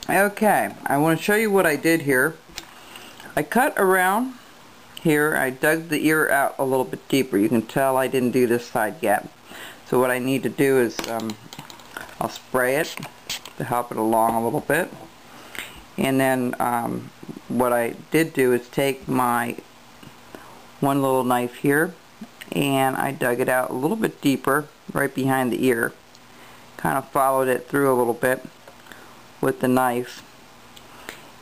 Okay, I want to show you what I did here. I cut around here. I dug the ear out a little bit deeper. You can tell I didn't do this side yet. So what I need to do is I'll spray it to help it along a little bit. And then what I did do is take my one little knife here and I dug it out a little bit deeper right behind the ear. Kind of followed it through a little bit with the knife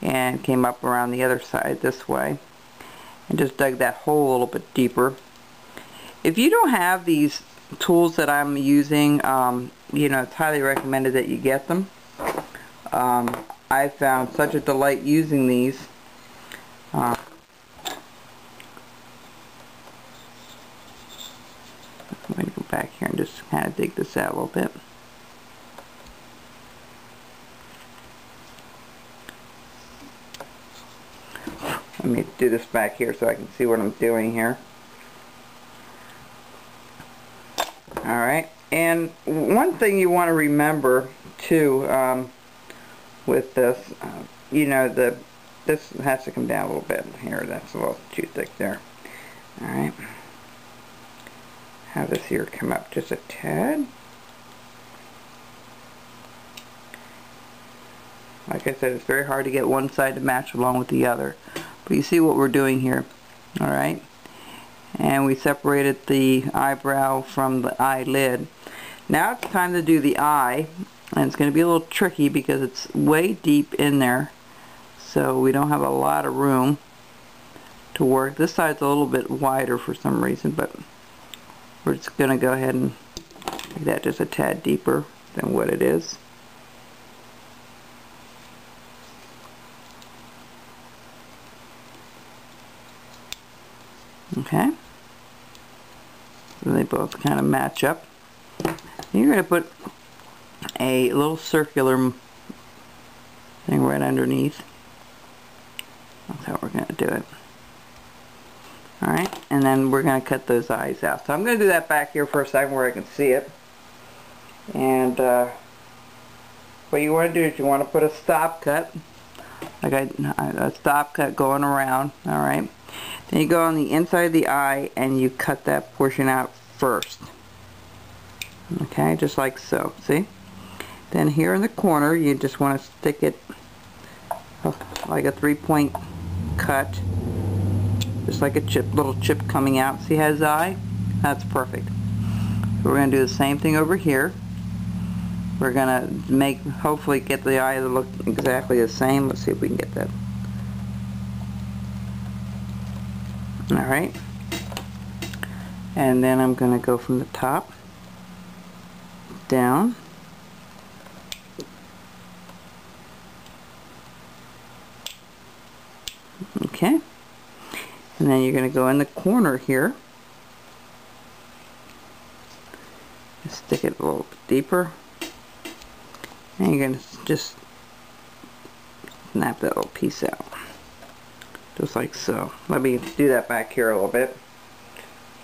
and came up around the other side this way and just dug that hole a little bit deeper. If you don't have these tools that I'm using, you know, it's highly recommended that you get them. I found such a delight using these. I'm going to go back here and just kind of dig this out a little bit. Let me do this back here so I can see what I'm doing here. Alright, and one thing you want to remember too with this, you know, this has to come down a little bit here. That's a little too thick there. Alright, have this here come up just a tad. Like I said, it's very hard to get one side to match along with the other. But you see what we're doing here. Alright? And we separated the eyebrow from the eyelid. Now it's time to do the eye. And it's going to be a little tricky because it's way deep in there. So we don't have a lot of room to work. This side's a little bit wider for some reason, but we're just going to go ahead and make that just a tad deeper than what it is. Okay, so they both kind of match up. And you're going to put a little circular thing right underneath. That's how we're going to do it. Alright, and then we're going to cut those eyes out. So I'm going to do that back here for a second where I can see it. And what you want to do is you want to put a stop cut, like a stop cut going around. Alright. Then you go on the inside of the eye and you cut that portion out first. Okay, just like so. See? Then here in the corner you just want to stick it like a 3-point cut. Just like a little chip coming out. See his eye? That's perfect. So we're going to do the same thing over here. We're going to hopefully get the eye to look exactly the same. Let's see if we can get that. Alright, and then I'm going to go from the top down. Okay, and then you're going to go in the corner here, stick it a little bit deeper, and you're going to just snap that little piece out. Just like so. Let me do that back here a little bit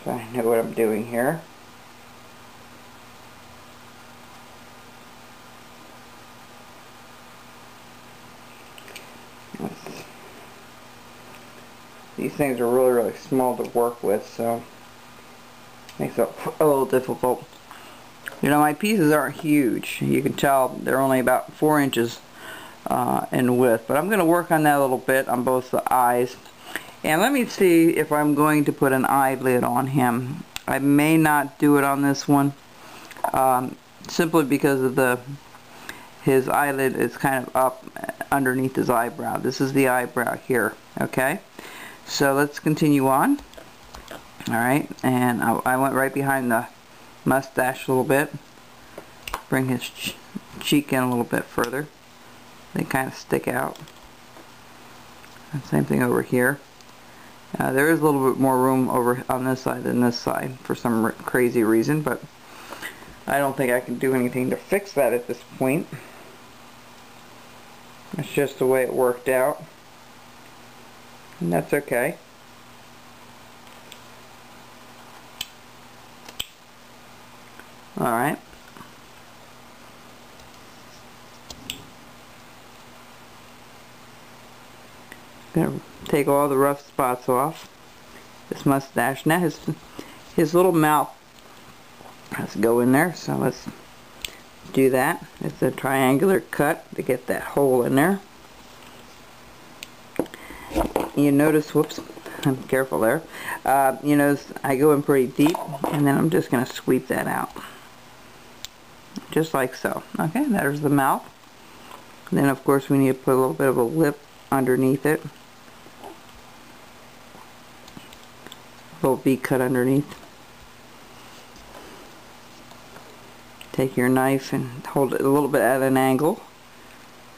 so I know what I'm doing here. These things are really small to work with, so it makes it a little difficult. You know, my pieces aren't huge. You can tell they're only about 4 inches in width, but I'm going to work on that a little bit on both the eyes. And let me see if I'm going to put an eyelid on him. I may not do it on this one, simply because of his eyelid is kind of up underneath his eyebrow. This is the eyebrow here. Okay, so let's continue on. Alright, and I went right behind the mustache a little bit, bring his cheek in a little bit further. They kind of stick out. And same thing over here. There is a little bit more room over on this side than this side for some crazy reason, but I don't think I can do anything to fix that at this point. It's just the way it worked out, and that's okay. Alright. Gonna take all the rough spots off this mustache. Now his little mouth has to go in there, so let's do that. It's a triangular cut to get that hole in there. You notice, whoops, I'm careful there. You notice I go in pretty deep, and then I'm just going to sweep that out. Just like so. Okay, there's the mouth. And then of course we need to put a little bit of a lip underneath it. A little V cut underneath. Take your knife and hold it a little bit at an angle.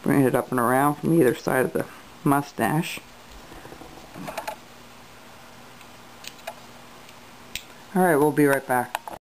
Bring it up and around from either side of the mustache. Alright, we'll be right back.